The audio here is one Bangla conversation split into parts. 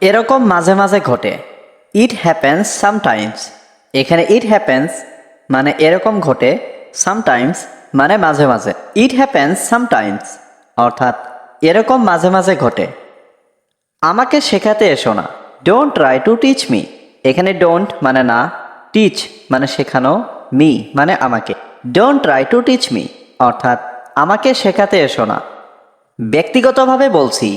এরকম মাঝে মাঝে ঘটে। It happens sometimes. এখানে ইট হ্যাপেন্স মানে এরকম ঘটে, সামটাইমস মানে মাঝে মাঝে। ইট হ্যাপেন্স সামটাইমস অর্থাৎ এরকম মাঝে মাঝে ঘটে। আমাকে শেখাতে এসো না, don't try to teach me. এখানে ডোন্ট মানে না, টিচ মানে শেখানো, মি মানে আমাকে। Don't try to teach me অর্থাৎ আমাকে শেখাতে এসো না। ব্যক্তিগতভাবে বলছি,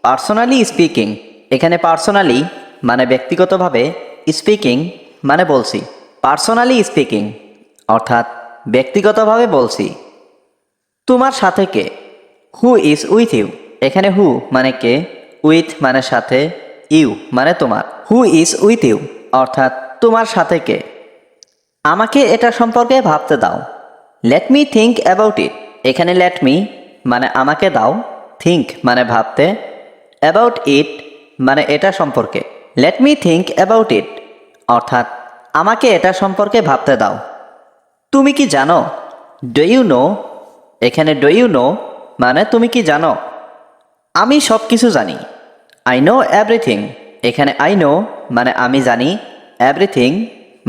পার্সোনালি স্পিকিং। এখানে পার্সোনালি মানে ব্যক্তিগতভাবে, স্পিকিং মানে বলছি। পার্সোনালি স্পিকিং অর্থাৎ ব্যক্তিগতভাবে বলছি। তোমার সাথে কে? Who is with you. এখানে হু মানে কে, উইথ মানে সাথে, ইউ মানে তোমার। হু ইজ উইথ ইউ অর্থাৎ তোমার সাথে কে। আমাকে এটা সম্পর্কে ভাবতে দাও। লেট মি থিঙ্ক অ্যাবাউট ইট। এখানে লেট মি মানে আমাকে দাও, থিঙ্ক মানে ভাবতে, অ্যাবাউট ইট মানে এটা সম্পর্কে। Let me think about it অর্থাৎ আমাকে এটা সম্পর্কে ভাবতে দাও। তুমি কি জানো? Do you know. এখানে ডু ইউ নো মানে তুমি কি জানো। আমি সব কিছু জানি। I know everything. এখানে আই নো মানে আমি জানি, এভরিথিং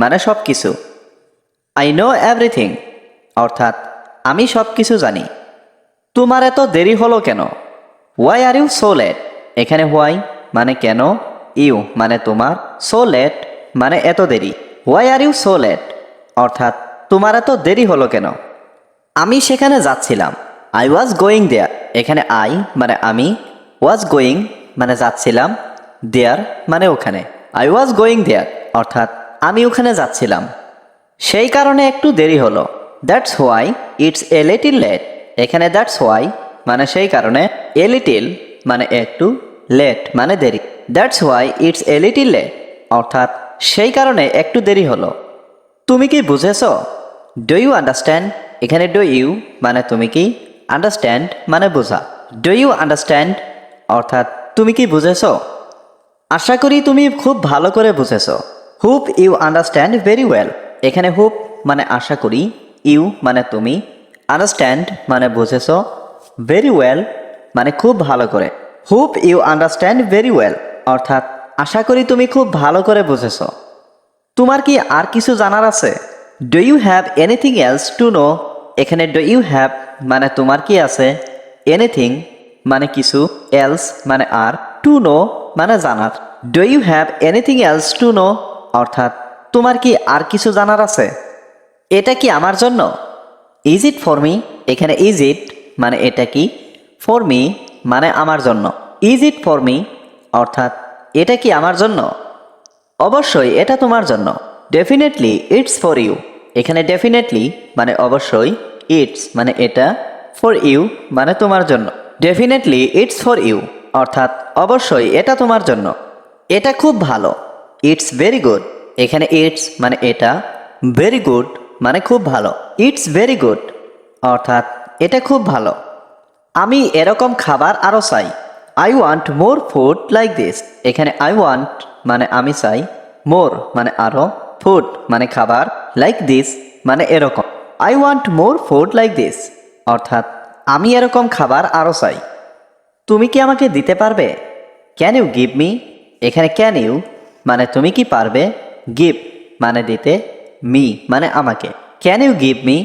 মানে সব কিছু। আই নো এভরিথিং অর্থাৎ আমি সব কিছু জানি। তোমার এত দেরি হলো কেন? Why are you so late. এখানে হোয়াই মানে কেন, ইউ মানে তোমার, সো লেট মানে এত দেরি। Why are you so late অর্থাৎ তোমার এত দেরি হলো কেন? আমি সেখানে যাচ্ছিলাম। I was going there. এখানে আই মানে আমি, ওয়াজ গোয়িং মানে যাচ্ছিলাম, দেয়ার মানে ওখানে। আই ওয়াজ গোয়িং দেয়ার অর্থাৎ আমি ওখানে যাচ্ছিলাম। সেই কারণে একটু দেরি হলো। That's why it's a little late. এখানে দ্যাটস হোয়াই মানে সেই কারণে, এ লিটিল মানে একটু, লেট মানে দেরি। That's why it's a little late অর্থাৎ সেই কারণে একটু দেরি হলো। তুমি কি বুঝেছ? Do you understand. এখানে ডু ইউ মানে তুমি কি, আন্ডারস্ট্যান্ড মানে বোঝা। ডু ইউ আন্ডারস্ট্যান্ড অর্থাৎ তুমি কি বুঝেছ? আশা করি তুমি খুব ভালো করে বুঝেছ। Hope you understand very well. এখানে হুপ মানে আশা করি, ইউ মানে তুমি, আন্ডারস্ট্যান্ড মানে বুঝেছ, ভেরি ওয়েল মানে খুব ভালো করে। Hope you understand very well অর্থাৎ আশা করি তুমি খুব ভালো করে বুঝেছ। তোমার কি আর কিছু জানার আছে? Do you have anything else to know. এখানে ডু ইউ হ্যাভ মানে তোমার কি আছে, এনিথিং মানে কিছু, এলস মানে আর, টু নো মানে জানার। Do you have anything else to know অর্থাৎ তোমার কি আর কিছু জানার আছে? এটা কি আমার জন্য? Is it for me. এখানে ইজ ইট মানে এটা কি, ফর মি মানে আমার জন্য। ইজ ইট ফর মি অর্থাৎ এটা কি আমার জন্য? অবশ্যই এটা তোমার জন্য। Definitely it's for you. এখানে ডেফিনেটলি মানে অবশ্যই, ইটস মানে এটা, ফর ইউ মানে তোমার জন্য। ডেফিনেটলি ইটস ফর ইউ অর্থাৎ অবশ্যই এটা তোমার জন্য। এটা খুব ভালো। It's very good. এখানে ইটস মানে এটা, ভেরি গুড মানে খুব ভালো। ইটস ভেরি গুড অর্থাৎ এটা খুব ভালো। আমি এরকম খাবার আরও চাই। I want more food like this. এখানে আই ওয়ান্ট মানে আমি চাই, মোর মানে আরও, ফুড মানে খাবার, লাইক দিস মানে এরকম। I want more food like this অর্থাৎ আমি এরকম খাবার আরও চাই। তুমি কি আমাকে দিতে পারবে? Can you give me. এখানে ক্যান ইউ মানে তুমি কি পারবে, গিভ মানে দিতে, মি মানে আমাকে। ক্যান ইউ গিভ মি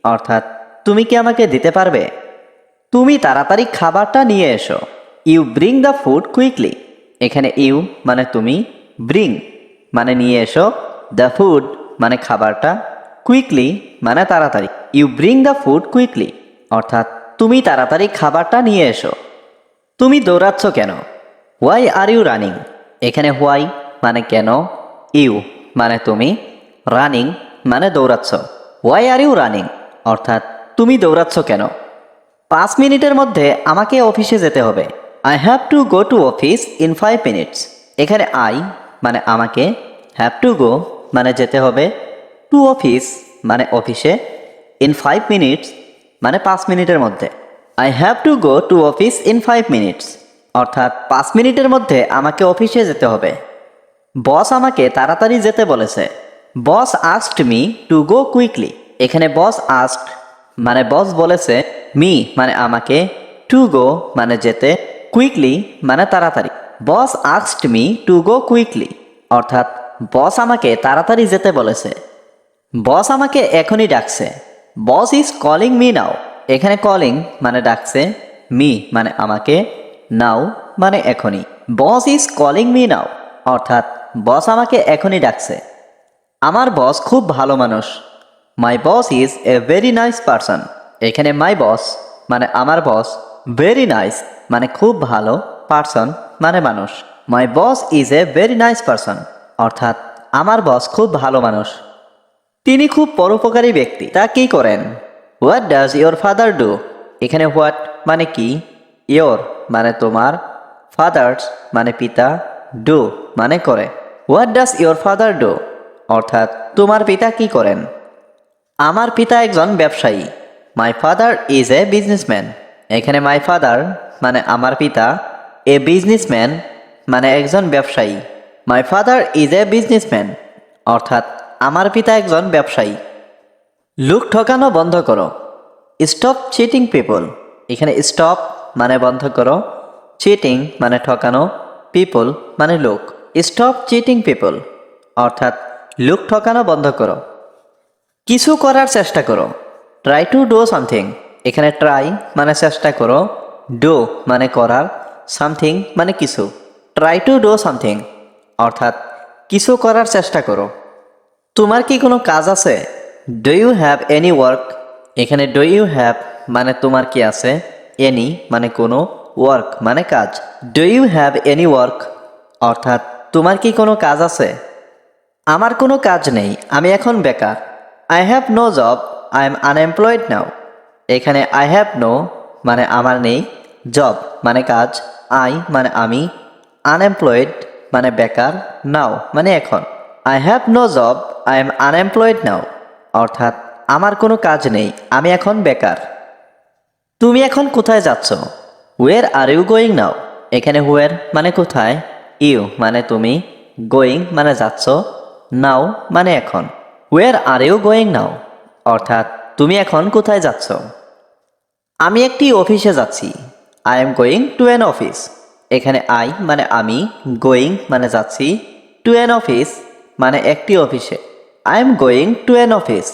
অর্থাৎ তুমি কি আমাকে দিতে পারবে? তুমি তাড়াতাড়ি খাবারটা নিয়ে এসো। You bring the food quickly. এখানে ইউ মানে তুমি, ব্রিং মানে নিয়ে এসো, দ্য ফুড মানে খাবারটা, কুইকলি মানে তাড়াতাড়ি। You bring the food quickly অর্থাৎ তুমি তাড়াতাড়ি খাবারটা নিয়ে এসো। তুমি দৌড়াচ্ছ কেন? Why are you running. এখানে হোয়াই মানে কেন, ইউ মানে তুমি, রানিং মানে দৌড়াচ্ছ। হোয়াই আর ইউ রানিং অর্থাৎ তুমি দৌড়াচ্ছ কেন? 5 মিনিটের মধ্যে আমাকে অফিসে যেতে হবে। I have to go to office in 5 minutes. এখানে আই মানে আমাকে, হ্যাভ টু গো মানে যেতে হবে, টু অফিস মানে অফিসে, ইন 5 মিনিটস মানে 5 মিনিটের মধ্যে। I have to go to office in 5 minutes অর্থাৎ 5 মিনিটের মধ্যে আমাকে অফিসে যেতে হবে। বস আমাকে তাড়াতাড়ি যেতে বলেছে। Boss asked me to go quickly. এখানে বস আস্কড মানে বস বলেছে, মি মানে আমাকে, টু গো মানে যেতে, কুইকলি মানে তাড়াতাড়ি। Boss asked me to go quickly, অর্থাৎ বস আমাকে তাড়াতাড়ি যেতে বলেছে। বস আমাকে এখনই ডাকছে। Boss is calling me now, এখানে কলিং মানে ডাকছে, মি মানে আমাকে, নাও মানে এখনই। Boss is calling me now, অর্থাৎ বস আমাকে এখনই ডাকছে। আমার বস খুব ভালো মানুষ। My boss is a very nice person, এখানে মাই বস মানে আমার বস, ভেরি নাইস মানে খুব ভালো, পারসন মানে মানুষ। My boss is a very nice person, অর্থাৎ আমার বস খুব ভালো মানুষ। তিনি খুব পরোপকারী ব্যক্তি। তা কি করেন? What does your father do, এখানে হোয়াট মানে কি, ইয়োর মানে তোমার, ফাদার্স মানে পিতা, ডু মানে করে। What does your father do, অর্থাৎ তোমার পিতা কি করেন? আমার পিতা একজন ব্যবসায়ী। My father is a businessman, এখানে মাই ফাদার মানে আমার পিতা, এ বিজনেসম্যান মানে একজন ব্যবসায়ী। My father is a businessman, অর্থাৎ আমার পিতা একজন ব্যবসায়ী। লোক ঠকানো বন্ধ করো। স্টপ চিটিং পিপল, এখানে স্টপ মানে বন্ধ করো, চিটিং মানে ঠকানো, পিপল মানে লোক। স্টপ চিটিং পিপল, অর্থাৎ লোক ঠকানো বন্ধ করো। কিছু করার চেষ্টা করো। ট্রাই টু ডু সামথিং, এখানে ট্রাই মানে চেষ্টা করো, ডু মানে করার, সামথিং মানে কিছু। ট্রাই টু ডু সামথিং, অর্থাৎ কিছু করার চেষ্টা করো। তোমার কি কোনো কাজ আছে? Do you have any work, এখানে ডু ইউ হ্যাভ মানে তোমার কি আছে, এনি মানে কোনো, ওয়ার্ক মানে কাজ। Do you have any work, অর্থাৎ তোমার কি কোনো কাজ আছে? আমার কোনো কাজ নেই, আমি এখন বেকার। I have no job, I am unemployed now, এখানে আই হ্যাভ নো মানে আমার নেই, জব মানে কাজ, আই মানে আমি, আনএমপ্লয়েড মানে বেকার, নাও মানে এখন। I have no job, I am unemployed now, অর্থাৎ আমার কোনো কাজ নেই, আমি এখন বেকার। তুমি এখন কোথায় যাচ্ছ? হোয়ার আর ইউ গোয়িং নাও, এখানে হোয়ার মানে কোথায়, ইউ মানে তুমি, গোয়িং মানে যাচ্ছ, নাও মানে এখন। হোয়ার আর ইউ গোয়িং নাও, অর্থাৎ তুমি এখন কোথায় যাচ্ছ? আমি একটি অফিসে যাচ্ছি। I am going to an office, এখানে আই মানে আমি, গোয়িং মানে যাচ্ছি, টু অ্যান অফিস মানে একটি অফিসে। I am going to an office,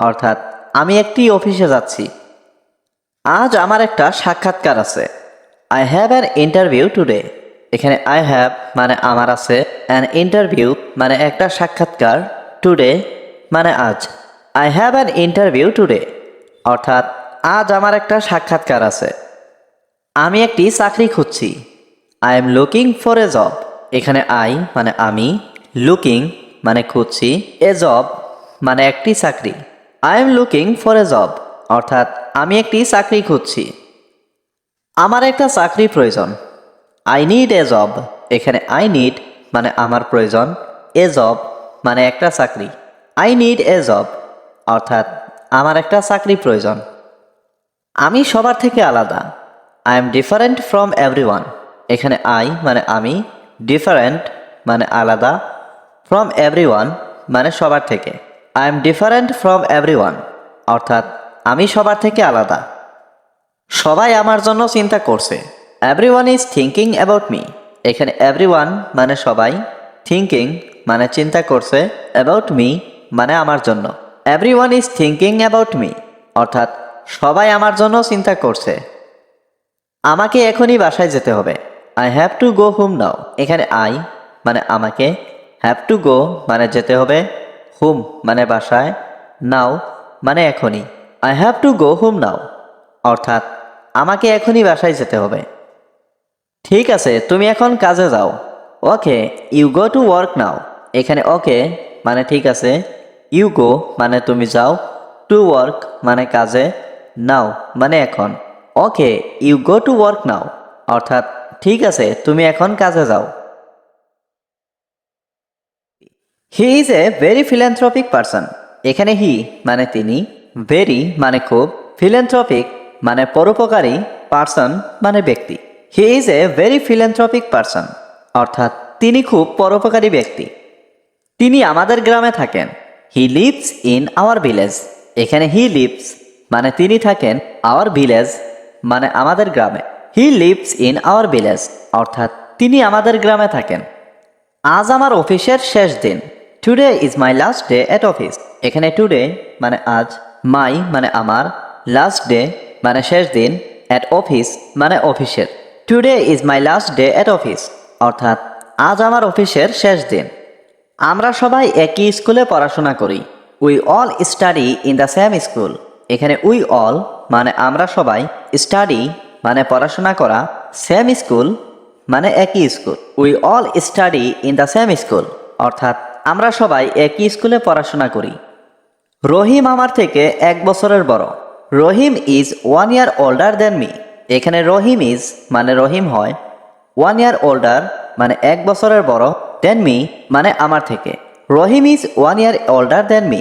অর্থাৎ আমি একটি অফিসে যাচ্ছি। আজ আমার একটা সাক্ষাৎকার আছে। I have an interview today, এখানে আই হ্যাভ মানে আমার আছে, অ্যান ইন্টারভিউ মানে একটা সাক্ষাৎকার, টুডে মানে আজ। I have an interview today, অর্থাৎ আজ আমার একটা সাক্ষাৎকার আছে। আমি একটি চাকরি খুঁজছি। I am looking for a job, এখানে আই মানে আমি, লুকিং মানে খুঁজছি, এ জব মানে একটি চাকরি। I am looking for a job, অর্থাৎ আমি একটি চাকরি খুঁজছি। আমার একটা চাকরি প্রয়োজন। আই নিড এ জব, এখানে আই নিড মানে আমার প্রয়োজন, এ জব মানে একটা চাকরি। আই নিড এ জব, অর্থাৎ আমার একটা চাকরি প্রয়োজন। আমি সবার থেকে আলাদা। I am different from everyone, এখানে আই মানে আমি, ডিফারেন্ট মানে আলাদা, ফ্রম এভরিওয়ান মানে সবার থেকে। I am different from everyone, অর্থাৎ আমি সবার থেকে আলাদা। সবাই আমার জন্য চিন্তা করছে। Everyone is thinking about me, এখানে এভরিওয়ান মানে সবাই, থিঙ্কিং মানে চিন্তা করছে, অ্যাবাউট মি মানে আমার জন্য। Everyone is thinking about me, অর্থাৎ সবাই আমার জন্য চিন্তা করছে। আমাকে এখনই বাসায় যেতে হবে। I have to go home now, এখানে আই মানে আমাকে, হ্যাভ টু গো মানে যেতে হবে, হোম মানে বাসায়, নাও মানে এখনই। I have to go home now, অর্থাৎ আমাকে এখনই বাসায় যেতে হবে। ঠিক আছে, তুমি এখন কাজে যাও। Okay, you go to work now, এখানে ওকে মানে ঠিক আছে, ইউ গো মানে তুমি যাও, টু ওয়ার্ক মানে কাজে, নাও মানে এখন। Okay, you go to work now, অর্থাৎ ঠিক আছে, তুমি এখন কাজে যাও। He is a very philanthropic person, এখানে হি মানে তিনি, ভেরি মানে খুব, ফিল্যান্থ্রপিক মানে পরোপকারী, পারসন মানে ব্যক্তি। He is a very philanthropic person, অর্থাৎ তিনি খুব পরোপকারী ব্যক্তি। তিনি আমাদের গ্রামে থাকেন। He lives in our village, এখানে হি লিভস মানে তিনি থাকেন, আওয়ার ভিলেজ মানে আমাদের গ্রামে। হি লিভস ইন আওয়ার ভিলেজ, অর্থাৎ তিনি আমাদের গ্রামে থাকেন। আজ আমার অফিসের শেষ দিন। Today is my last day at office. এখানে টুডে মানে আজ, মাই মানে আমার, লাস্ট ডে মানে শেষ দিন, অ্যাট অফিস মানে অফিসের। Today is my last day at office অর্থাৎ আজ আমার অফিসের শেষ দিন। আমরা সবাই একই স্কুলে পড়াশোনা করি। We all study in the same school. এখানে উই অল মানে আমরা সবাই, স্টাডি মানে পড়াশোনা করা, সেম স্কুল মানে একই school. We all study in the same school অর্থাৎ আমরা সবাই একই স্কুলে পড়াশোনা করি। রহিম আমার থেকে 1 বছরের বড়। Rahim is 1 year older than me. এখানে রহিম ইজ মানে রহিম হয়, 1 ইয়ার ওল্ডার মানে 1 বছরের বড়, দেন মি মানে আমার থেকে। Rahim is 1 year older than me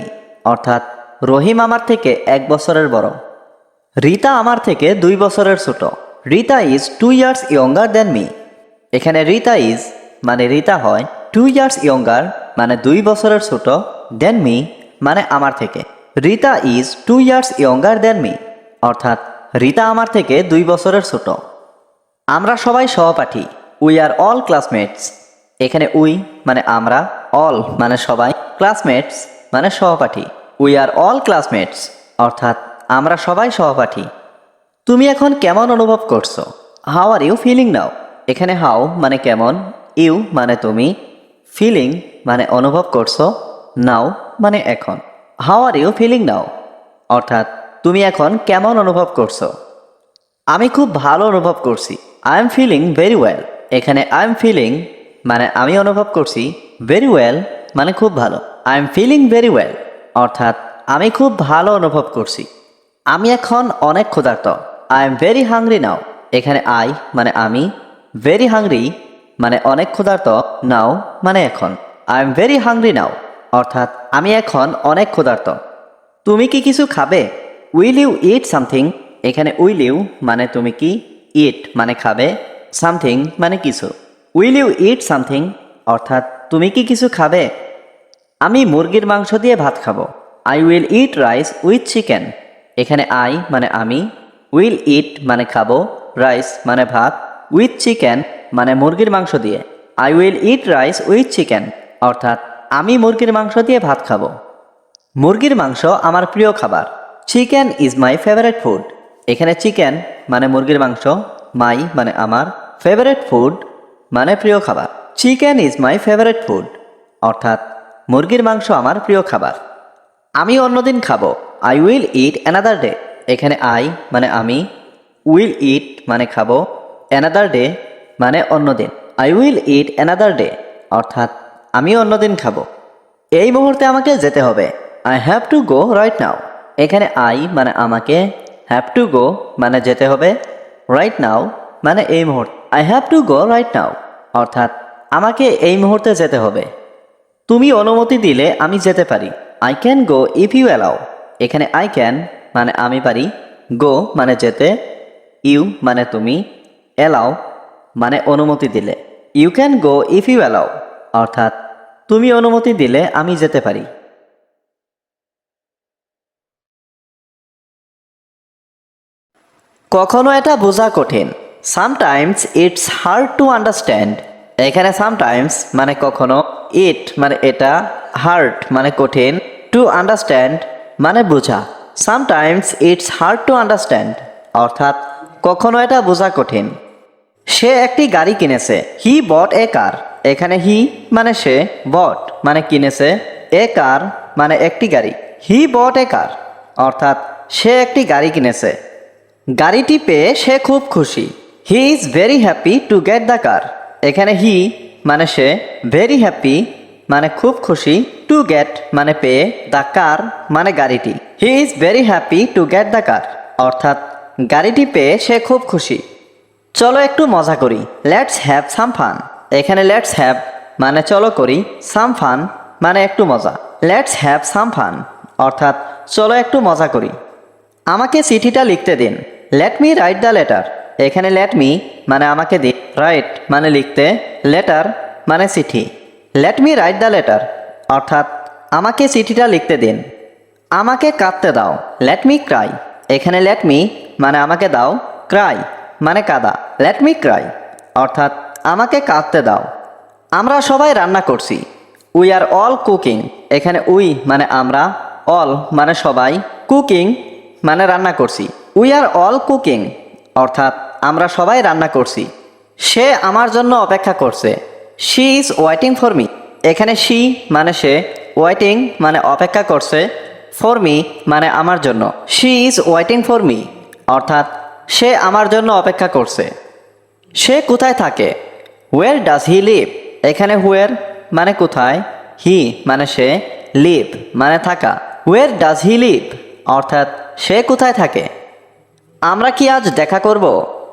অর্থাৎ রহিম আমার থেকে 1 বছরের বড়। রিতা আমার থেকে 2 বছরের ছোট। Rita is 2 years younger then me. এখানে রিতা ইজ মানে রিতা হয়, 2 ইয়ার্স ইয়ঙ্গার মানে 2 বছরের ছোট, দেন মি মানে আমার থেকে। Rita is 2 years younger then me অর্থাৎ রিতা আমার থেকে 2 বছরের ছোট। আমরা সবাই সহপাঠী। We are all classmates. এখানে উই মানে আমরা, অল মানে সবাই, ক্লাসমেটস মানে সহপাঠী। উই আর অল ক্লাসমেটস অর্থাৎ আমরা সবাই সহপাঠী। তুমি এখন কেমন অনুভব করছো? How are you feeling now. এখানে হাউ মানে কেমন, ইউ মানে তুমি, ফিলিং মানে অনুভব করছো, নাও মানে এখন। How are you feeling now অর্থাৎ তুমি এখন কেমন অনুভব করছো? আমি খুব ভালো অনুভব করছি। I am feeling very well. এখানে আই এম ফিলিং মানে আমি অনুভব করছি, ভেরি ওয়েল মানে খুব ভালো। I am feeling very well অর্থাৎ আমি খুব ভালো অনুভব করছি। আমি এখন অনেক ক্ষুধার্ত। আই এম ভেরি হাংরি নাও। এখানে আই মানে আমি, ভেরি হাংরি মানে অনেক ক্ষুধার্ত, নাও মানে এখন। I am very hungry now অর্থাৎ আমি এখন অনেক ক্ষুধার্ত। তুমি কি কিছু খাবে? Will you eat something. এখানে উইল ইউ মানে তুমি কি, ইট মানে খাবে, সামথিং মানে কিছু। উইল ইউ ইট সামথিং অর্থাৎ তুমি কি কিছু খাবে? আমি মুরগির মাংস দিয়ে ভাত খাবো। I will eat rice with chicken. এখানে আই মানে আমি, উইল ইট মানে খাবো, রাইস মানে ভাত, উইথ চিকেন মানে মুরগির মাংস দিয়ে। I will eat rice with chicken অর্থাৎ আমি মুরগির মাংস দিয়ে ভাত খাবো। মুরগির মাংস আমার প্রিয় খাবার। Chicken is my favourite food. এখানে চিকেন মানে মুরগির মাংস, মাই মানে আমার, ফেভারিট ফুড মানে প্রিয় খাবার। Chicken is my favourite food অর্থাৎ মুরগির মাংস আমার প্রিয় খাবার। আমি অন্যদিন খাবো। I will it another day. এখানে আই মানে আমি, উইল ইট মানে খাবো, অ্যানাদার ডে মানে অন্যদিন। I will it another day অর্থাৎ আমি অন্যদিন খাবো। এই মুহূর্তে আমাকে যেতে হবে। I have to go right now. এখানে আই মানে আমাকে, হ্যাভ টু গো মানে যেতে হবে, রাইট নাও মানে এই মুহূর্তে। I have to go right now অর্থাৎ আমাকে এই মুহূর্তে যেতে হবে। তুমি অনুমতি দিলে আমি যেতে পারি। I can go if you allow. এখানে আই ক্যান মানে আমি পারি, গো মানে যেতে, ইউ মানে তুমি, অ্যালাউ মানে অনুমতি দিলে। You can go if you allow অর্থাৎ তুমি অনুমতি দিলে আমি যেতে পারি। কখনো এটা বোঝা কঠিন। Sometimes it's hard to understand. এখানে সামটাইমস মানে কখনো, ইট মানে এটা, হার্ড মানে কঠিন, টু আন্ডারস্ট্যান্ড মানে বোঝা। Sometimes it's hard to understand অর্থাৎ কখনো এটা বোঝা কঠিন। সে একটি গাড়ি কিনেছে। হি বট এ কার। এখানে হি মানে সে, বট মানে কিনেছে, এ কার মানে একটি গাড়ি। হি বট এ কার অর্থাৎ সে একটি গাড়ি কিনেছে। গাড়িটি পেয়ে সে খুব খুশি। He is very happy to get the car. এখানে হি মানে সে, ভেরি হ্যাপি মানে খুব খুশি, টু গেট মানে পেয়ে, দ্য কার মানে গাড়িটি। He is very happy to get the car অর্থাৎ গাড়িটি পেয়ে সে খুব খুশি। চলো একটু মজা করি। Let's have some fun. এখানে লেটস হ্যাভ মানে চলো করি, সাম ফান মানে একটু মজা। লেটস হ্যাভ সাম ফান অর্থাৎ চলো একটু মজা করি। আমাকে চিঠিটা লিখতে দিন। Let me write the letter. এখানে লেট মি মানে আমাকে দিন, রাইট মানে লিখতে, লেটার মানে চিঠি। Let me write the letter অর্থাৎ আমাকে চিঠিটা লিখতে দিন। আমাকে কাঁদতে দাও। Let me Cry. এখানে লেট মি মানে আমাকে দাও, ক্রাই মানে কাঁদা। লেট মি ক্রাই অর্থাৎ আমাকে কাঁদতে দাও। আমরা সবাই রান্না করছি। We are all cooking. এখানে উই মানে আমরা, অল মানে সবাই, কুকিং মানে রান্না করছি। উই আর অল কুকিং অর্থাৎ আমরা সবাই রান্না করছি। সে আমার জন্য অপেক্ষা করছে। She is waiting for me. এখানে শি মানে সে, ওয়েটিং মানে অপেক্ষা করছে, ফর মি মানে আমার জন্য। She is waiting for me অর্থাৎ সে আমার জন্য অপেক্ষা করছে। সে কোথায় থাকে? Where does he live. এখানে হোয়ার মানে কোথায়, হি মানে সে, লিভ মানে থাকা। হোয়ার ডাজ হি লিভ অর্থাৎ সে কোথায় থাকে। আমরা কি আজ দেখা করব?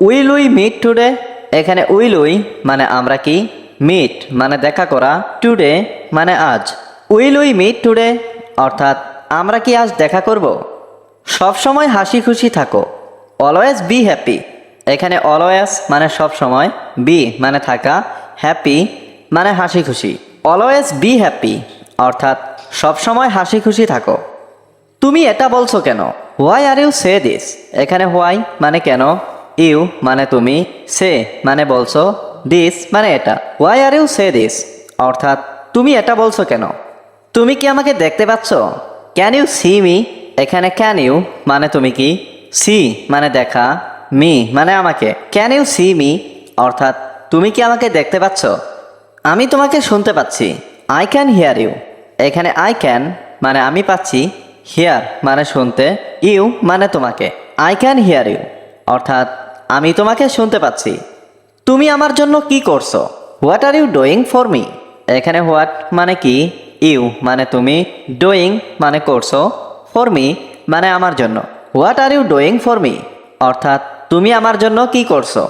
Will we meet today. এখানে উইল উই মানে আমরা কি, মিট মানে দেখা করা, টুডে মানে আজ। উইল উই মিট টুডে অর্থাৎ আমরা কি আজ দেখা করব। সবসময় হাসি খুশি থাকো। Always be happy. এখানে অলওয়েজ মানে সব সময়, বি মানে থাকা, হ্যাপি মানে হাসি খুশি। অলওয়েজ বি হ্যাপি অর্থাৎ সবসময় হাসি খুশি থাকো। তুমি এটা বলছো কেন? Why are you say this. এখানে হোয়াই মানে কেন, ইউ মানে তুমি, সে মানে বলছো, দিস মানে এটা। Why are you say this অর্থাৎ তুমি এটা বলছো কেন। তুমি কি আমাকে দেখতে পাচ্ছ? Can you see me. এখানে ক্যান ইউ মানে তুমি কি, সি মানে দেখা, মি মানে আমাকে। ক্যান ইউ সি মি অর্থাৎ তুমি কি আমাকে দেখতে পাচ্ছ? আমি তোমাকে শুনতে পাচ্ছি। I can hear you. এখানে আই ক্যান মানে আমি পাচ্ছি, হিয়ার মানে শুনতে, ইউ মানে তোমাকে। আই ক্যান হিয়ার ইউ অর্থাৎ আমি তোমাকে শুনতে পাচ্ছি। তুমি আমার জন্য কি করছো? What are you doing for me. এখানে হোয়াট মানে কি, ইউ মানে তুমি, ডুইং মানে করছো, ফর মি মানে আমার জন্য। What are you doing for me অর্থাৎ তুমি আমার জন্য কি করছো।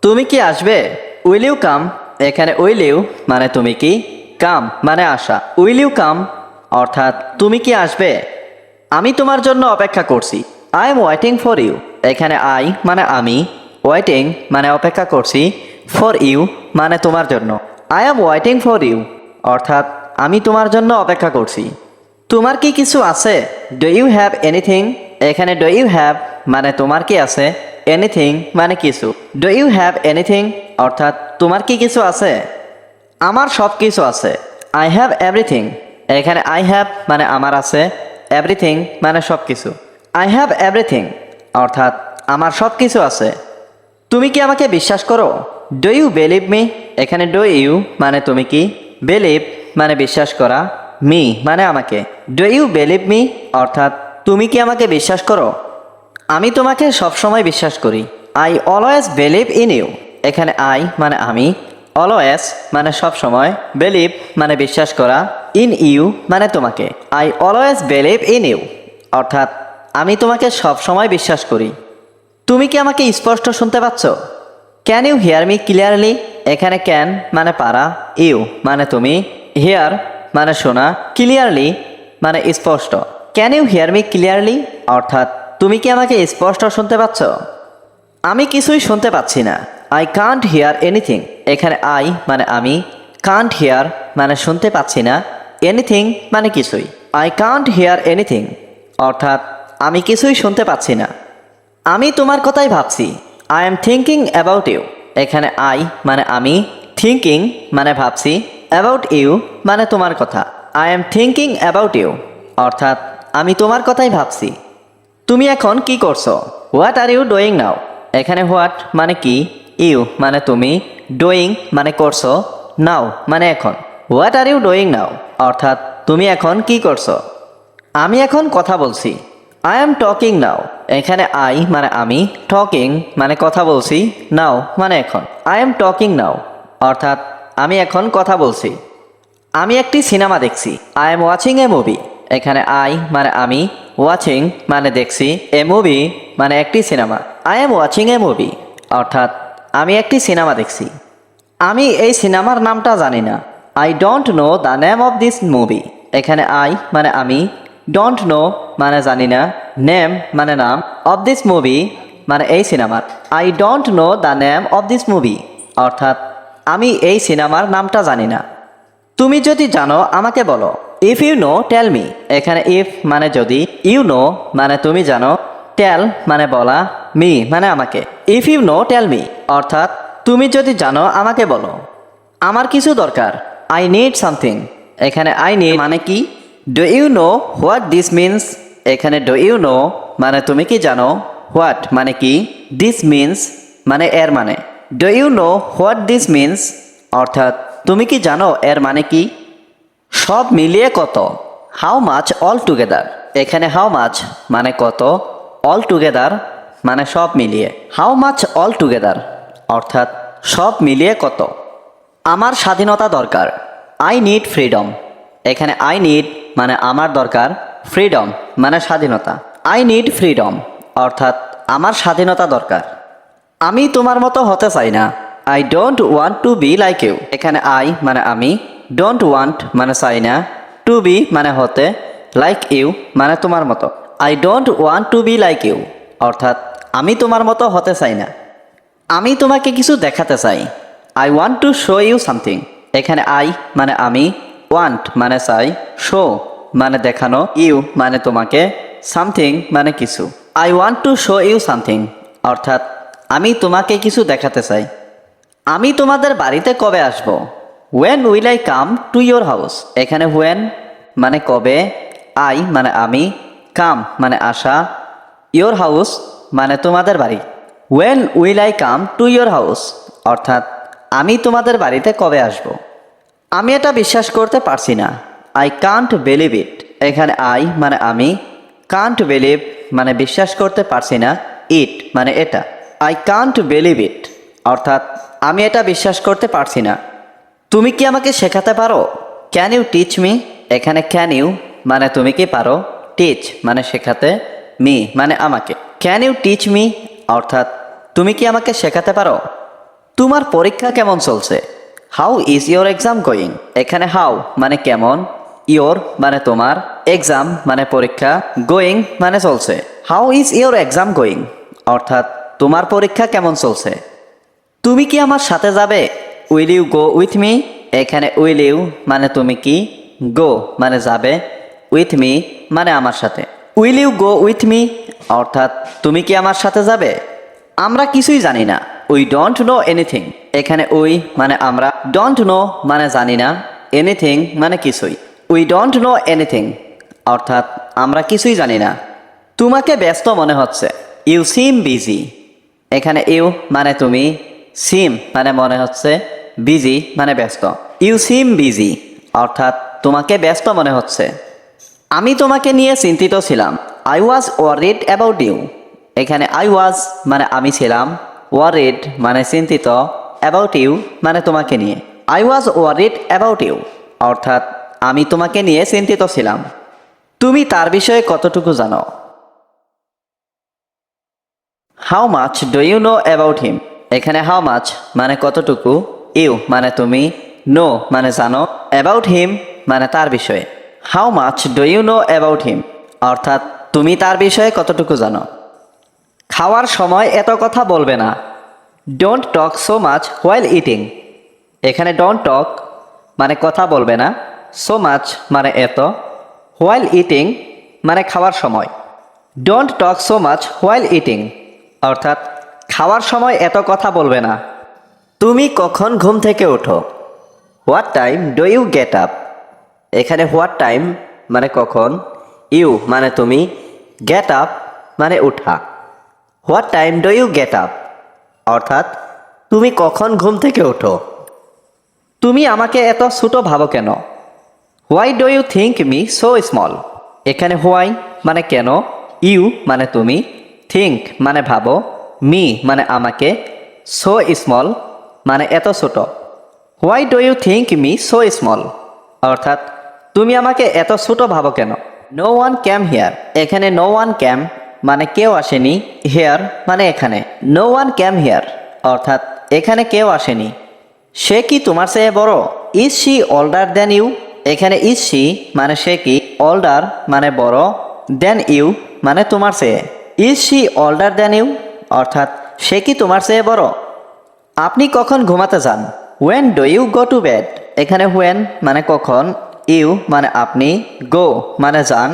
তুমি কি আসবে? Will you come. এখানে উইল ইউ মানে তুমি কি, কাম মানে আসা। উইল ইউ কাম অর্থাৎ তুমি কি আসবে। আমি তোমার জন্য অপেক্ষা করছি। I am waiting for you. এখানে আই মানে আমি, ওয়েটিং মানে অপেক্ষা করছি, ফর ইউ মানে তোমার জন্য। I am waiting for you অর্থাৎ আমি তোমার জন্য অপেক্ষা করছি। তোমার কি কিছু আছে? Do you have anything. এখানে ডু ইউ হ্যাভ মানে তোমার কি আছে, এনিথিং মানে কিছু। ডু ইউ হ্যাভ এনিথিং অর্থাৎ তোমার কি কিছু আছে। আমার সব কিছু আছে। I have everything. এখানে আই হ্যাভ মানে আমার আছে, এভরিথিং মানে সব কিছু। আই হ্যাভ এভরিথিং অর্থাৎ আমার সব কিছু আছে। তুমি কি আমাকে বিশ্বাস করো? Do you believe me. এখানে ডু ইউ মানে তুমি কি, বিলিভ মানে বিশ্বাস করা, মি মানে আমাকে। ডু ইউ বিলিভ মি অর্থাৎ তুমি কি আমাকে বিশ্বাস করো। আমি তোমাকে সবসময় বিশ্বাস করি। I always believe in you. এখানে আই মানে আমি, অলওয়েজ মানে সব সময়, বিলিভ মানে বিশ্বাস করা, ইন ইউ মানে তোমাকে। I always believe in you অর্থাৎ আমি তোমাকে সব সময় বিশ্বাস করি। তুমি কি আমাকে স্পষ্ট শুনতে পাচ্ছ? Can you hear me clearly. এখানে ক্যান মানে পারা, ইউ মানে তুমি, হিয়ার মানে শোনা, ক্লিয়ারলি মানে স্পষ্ট। Can you hear me clearly অর্থাৎ তুমি কি আমাকে স্পষ্ট শুনতে পাচ্ছ? আমি কিছুই শুনতে পাচ্ছি না। I can't here anything. এখানে আই মানে আমি, কান্ট হিয়ার মানে শুনতে পাচ্ছি না, এনিথিং মানে কিছুই। আই কান্ট হিয়ার এনিথিং অর্থাৎ আমি কিছুই শুনতে পাচ্ছি না। আমি তোমার কথাই ভাবছি। I am thinking about you. এখানে আই মানে আমি, থিঙ্কিং মানে ভাবছি, অ্যাবাউট ইউ মানে তোমার কথা। I am thinking about you অর্থাৎ আমি তোমার কথাই ভাবছি। তুমি এখন কি করছো? What are you doing now. এখানে হোয়াট মানে কি, ইউ মানে তুমি, ডুইং মানে করছো, নাও মানে এখন। What are you doing now অর্থাৎ তুমি এখন কি করছো। আমি এখন কথা বলছি। I am talking now. এখানে আই মানে আমি, টকিং মানে কথা বলছি, নাও মানে এখন। আই এম টকিং নাও অর্থাৎ আমি এখন কথা বলছি। আমি একটি সিনেমা দেখছি। I am watching a movie. এখানে আই মানে আমি, ওয়াচিং মানে দেখছি, এ মুভি মানে একটি cinema. I am watching a movie অর্থাৎ আমি একটি সিনেমা দেখছি। আমি এই সিনেমার নামটা জানি না। I don't know the name of this movie. এখানে আই মানে আমি, ডোন্ট নো মানে জানি না, নেম মানে নাম, অফ দিস মুভি মানে এই সিনেমার। I don't know the name of this movie অর্থাৎ আমি এই সিনেমার নামটা জানি না। তুমি যদি জানো আমাকে বলো। If you know tell me. এখানে ইফ মানে যদি, ইউ নো মানে তুমি জানো, টেল মানে বলা, মি মানে আমাকে। If you know tell me অর্থাৎ তুমি যদি জানো আমাকে বলো। আমার কিছু দরকার, আই নিড সামথিং। এখানে আই নিড মানে কি? Do you know what this means? এখানে ডু ইউ নো মানে তুমি কি জানো, হোয়াট মানে কি, দিস মিনস মানে এর মানে। Do you know what this means অর্থাৎ তুমি কি জানো এর মানে কি? সব মিলিয়ে কত? How much all together. এখানে হাউ মাচ মানে কত, অল টুগেদার মানে সব মিলিয়ে। হাউ মাচ অল টুগেদার অর্থাৎ সব মিলিয়ে কত। আমার স্বাধীনতা দরকার, আই নিড ফ্রিডম। এখানে আই নিড মানে আমার দরকার, ফ্রিডম মানে স্বাধীনতা। আই নিড ফ্রিডম অর্থাৎ আমার স্বাধীনতা দরকার। আমি তোমার মতো হতে চাই না, I don't want to be like you. এখানে আই মানে আমি, ডোন্ট ওয়ান্ট মানে চাই না, টু বি মানে হতে, লাইক ইউ মানে তোমার মতো। I don't want to be like you অর্থাৎ আমি তোমার মতো হতে চাই না। আমি তোমাকে কিছু দেখাতে চাই, I want to show you something. এখানে আই মানে আমি, ওয়ান্ট মানে চাই, শো মানে দেখানো, ইউ মানে তোমাকে, সামথিং মানে কিছু। I want to show you something অর্থাৎ আমি তোমাকে কিছু দেখাতে চাই। আমি তোমাদের বাড়িতে কবে আসব? When will I come to your house. এখানে ওয়েন মানে কবে, আই মানে আমি, কাম মানে আসা, ইয়োর হাউস মানে তোমাদের বাড়ি। When will I come to your house অর্থাৎ আমি তোমাদের বাড়িতে কবে আসব? আমি এটা বিশ্বাস করতে পারছি না, আই কান্ট বিলিভ ইট। এখানে আই মানে আমি, কান্ট বিলিভ মানে বিশ্বাস করতে পারছি না, ইট মানে এটা। আই কান্ট বিলিভ ইট অর্থাৎ আমি এটা বিশ্বাস করতে পারছি না। তুমি কি আমাকে শেখাতে পারো? Can you teach me. এখানে ক্যান ইউ মানে তুমি কি পারো, টিচ মানে শেখাতে, মি মানে আমাকে। ক্যান ইউ টিচ মি অর্থাৎ তুমি কি আমাকে শেখাতে পারো? তোমার পরীক্ষা কেমন চলছে? How is your exam going. এখানে হাউ মানে কেমন, ইয়োর মানে তোমার, এক্সাম মানে পরীক্ষা, গোয়িং মানে চলছে। How is your exam going অর্থাৎ তোমার পরীক্ষা কেমন চলছে। তুমি কি আমার সাথে যাবে? Will you go with me. এখানে উইল ইউ মানে তুমি কি, গো মানে যাবে, উইথ মি মানে আমার সাথে। Will you go with me অর্থাৎ তুমি কি আমার সাথে যাবে? আমরা কিছুই জানি না, উই ডোন্ট নো এনিথিং। এখানে উই মানে আমরা, ডোন্ট নো মানে জানি না, এনিথিং মানে কিছুই। উই ডোন্ট নো এনিথিং অর্থাৎ আমরা কিছুই জানি না। তোমাকে ব্যস্ত মনে হচ্ছে, ইউ সিম বিজি। এখানে ইউ মানে তুমি, সিম মানে মনে হচ্ছে, বিজি মানে ব্যস্ত। ইউ সিম বিজি অর্থাৎ তোমাকে ব্যস্ত মনে হচ্ছে। আমি তোমাকে নিয়ে চিন্তিত ছিলাম, I was worried about you. এখানে আই ওয়াজ মানে আমি ছিলাম, ওয়ারিড মানে চিন্তিত, অ্যাবাউট ইউ মানে তোমাকে নিয়ে। I was worried about you অর্থাৎ আমি তোমাকে নিয়ে চিন্তিত ছিলাম। তুমি তার বিষয়ে কতটুকু জানো? How much do you know about him. এখানে হাউ মাচ মানে কতটুকু, ইউ মানে তুমি, নো মানে জানো, অ্যাবাউট হিম মানে তার বিষয়ে। How much do you know about him অর্থাৎ তুমি তার বিষয়ে কতটুকু জানো। খাওয়ার সময় এত কথা বলবে না, don't talk so much while eating. এখানে ডোন্ট টক মানে কথা বলবে না, সো মাচ মানে এত, হোয়াইল ইটিং মানে খাওয়ার সময়। Don't talk so much while eating অর্থাৎ খাওয়ার সময় এত কথা বলবে না। তুমি কখন ঘুম থেকে ওঠো? What time do you get up. এখানে হোয়াট টাইম মানে কখন, ইউ মানে তুমি, গেট আপ মানে ওঠা। What time do you get up অর্থাৎ তুমি কখন ঘুম থেকে ওঠো। তুমি আমাকে এত ছোট ভাবো কেন? Why do you think me so small. এখানে হোয়াই মানে কেন, ইউ মানে তুমি, থিঙ্ক মানে ভাবো, মি মানে আমাকে, সো স্মল মানে এত ছোট। Why do you think me so small অর্থাৎ তুমি আমাকে এত ছোট ভাবো কেন? No one came here. এখানে নো ওয়ান ক্যাম মানে কেউ আসেনি, হেয়ার মানে এখানে। নো ওয়ান ক্যাম হিয়ার অর্থাৎ এখানে কেউ আসেনি। সে কি তোমার চেয়ে বড়? Is she older than you. এখানে ইজ শি মানে সে কি, ওল্ডার মানে বড়, দেন ইউ মানে তোমার চেয়ে। Is she older than you অর্থাৎ সে কি তোমার চেয়ে বড়। আপনি কখন ঘুমাতে যান? When do you go to bed. এখানে হোয়েন মানে কখন, ইউ মানে আপনি, গো মানে যান,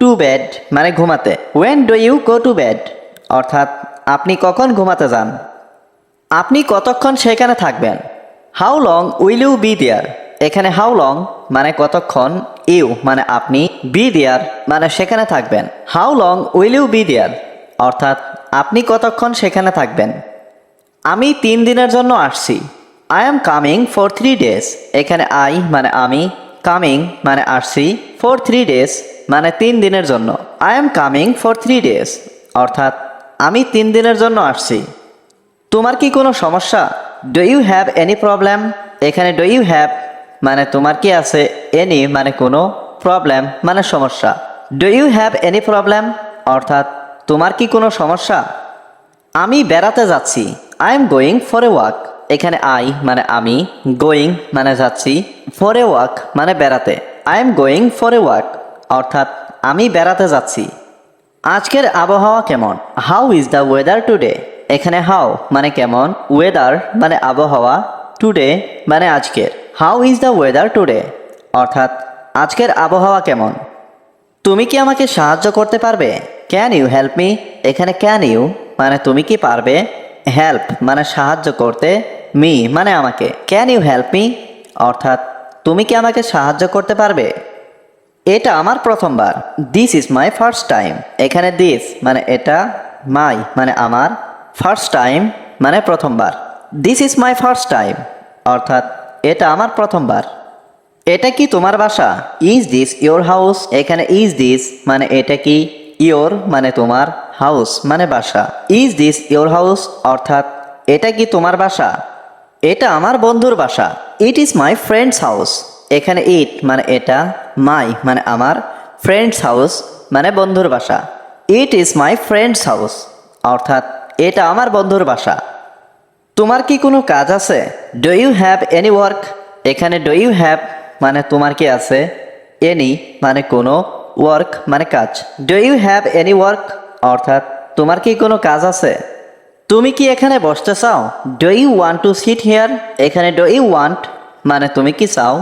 টু বেড মানে ঘুমাতে। When do you go to bed অর্থাৎ আপনি কখন ঘুমাতে যান। আপনি কতক্ষণ সেখানে থাকবেন? How long will you be there? এখানে হাউ লং মানে কতক্ষণ, ইউ মানে আপনি, বি দেয়ার মানে সেখানে থাকবেন। How long will you be there অর্থাৎ আপনি কতক্ষণ সেখানে থাকবেন। আমি 3 দিনের জন্য আসছি। I am coming for 3 days. এখানে আই মানে আমি, কামিং মানে আসছি, ফর 3 ডেজ মানে 3 দিনের জন্য। I am coming for 3 days অর্থাৎ আমি 3 দিনের জন্য আসছি। তোমার কি কোনো সমস্যা? Do you have any problem? এখানে ডু ইউ হ্যাভ মানে তোমার কি আছে, এনি মানে কোনো, প্রবলেম মানে সমস্যা। Do you have any problem অর্থাৎ তোমার কি কোনো সমস্যা? আমি বেড়াতে যাচ্ছি। I am going for a walk. এখানে আই মানে আমি, গোয়িং মানে যাচ্ছি, ফর এ ওয়াক মানে বেড়াতে। I am going for a walk অর্থাৎ আমি বেড়াতে যাচ্ছি। আজকের আবহাওয়া কেমন? How is the weather today? এখানে হাউ মানে কেমন, ওয়েদার মানে আবহাওয়া, টুডে মানে আজকের। How is the weather today অর্থাৎ আজকের আবহাওয়া কেমন? তুমি কি আমাকে সাহায্য করতে পারবে? Can you help me? এখানে ক্যান ইউ মানে তুমি কি পারবে, হেল্প মানে সাহায্য করতে, মি মানে আমাকে। ক্যান ইউ হেল্প মি অর্থাৎ তুমি কি আমাকে সাহায্য করতে পারবে? এটা আমার প্রথমবার। This is my first time. এখানে দিস মানে এটা, মাই মানে আমার, ফার্স্ট টাইম মানে প্রথমবার। This is my first time অর্থাৎ এটা আমার প্রথমবার। এটা কি তোমার বাসা? Is this your house? এখানে ইজ দিস মানে এটা কি, ইয়োর মানে তোমার, হাউস মানে বাসা। ইজ দিস ইয়োর হাউস অর্থাৎ এটা কি তোমার বাসা? এটা আমার বন্ধুর বাসা। It is my friends house. এখানে ইট মানে এটা, মাই মানে আমার, ফ্রেন্ডস হাউস মানে বন্ধুর বাসা। It is my friends house অর্থাৎ এটা আমার বন্ধুর বাসা। তোমার কি কোনো কাজ আছে? Do you have any work? এখানে ডু ইউ হ্যাভ মানে তোমার কি আছে, এনি মানে কোনো, ওয়ার্ক মানে কাজ। Do you have any work অর্থাৎ তোমার কি কোনো কাজ আছে? তুমি কি এখানে বসতে চাও? Do you want to sit here? এখানে ডু ইউ ওয়ান্ট মানে তুমি কি চাও,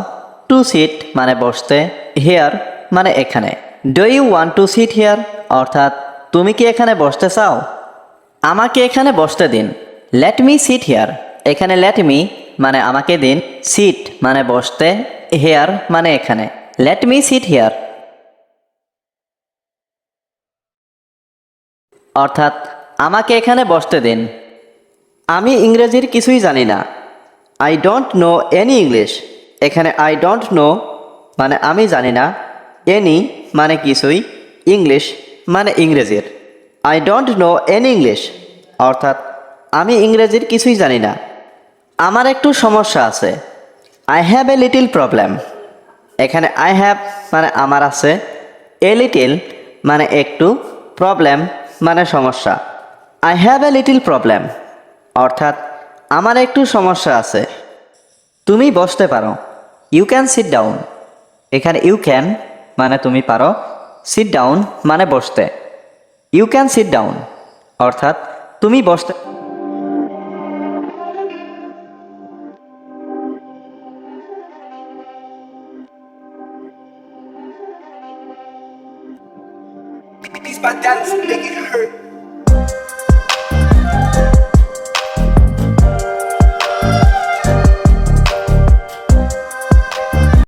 টু সিট মানে বসতে, হিয়ার মানে এখানে। Do you want to sit here অর্থাৎ তুমি কি এখানে বসতে চাও? আমাকে এখানে বসতে দিন। Let me seat here. এখানে লেট মি মানে আমাকে দিন, সিট মানে বসতে, হেয়ার মানে এখানে। লেট মি সিট হিয়ার অর্থাৎ আমাকে এখানে বসতে দিন। আমি ইংরেজির কিছুই জানি না। I don't know any English. এখানে আই ডোন্ট নো মানে আমি জানি না, এনি মানে কিছুই, ইংলিশ মানে ইংরেজির। I don't know any English অর্থাৎ আমি ইংরেজির কিছুই জানি না। আমার একটু সমস্যা আছে। I have a little problem. এখানে আই হ্যাভ মানে আমার আছে, এ লিটিল মানে একটু, প্রবলেম মানে সমস্যা। I have a little problem অর্থাৎ আমার একটু সমস্যা আছে। তুমি বসতে পারো। You can sit down. এখানে ইউ ক্যান মানে তুমি পারো, সিট ডাউন মানে বসতে। ইউ ক্যান সিট ডাউন অর্থাৎ তুমি বসতে। These my dance make it hurt.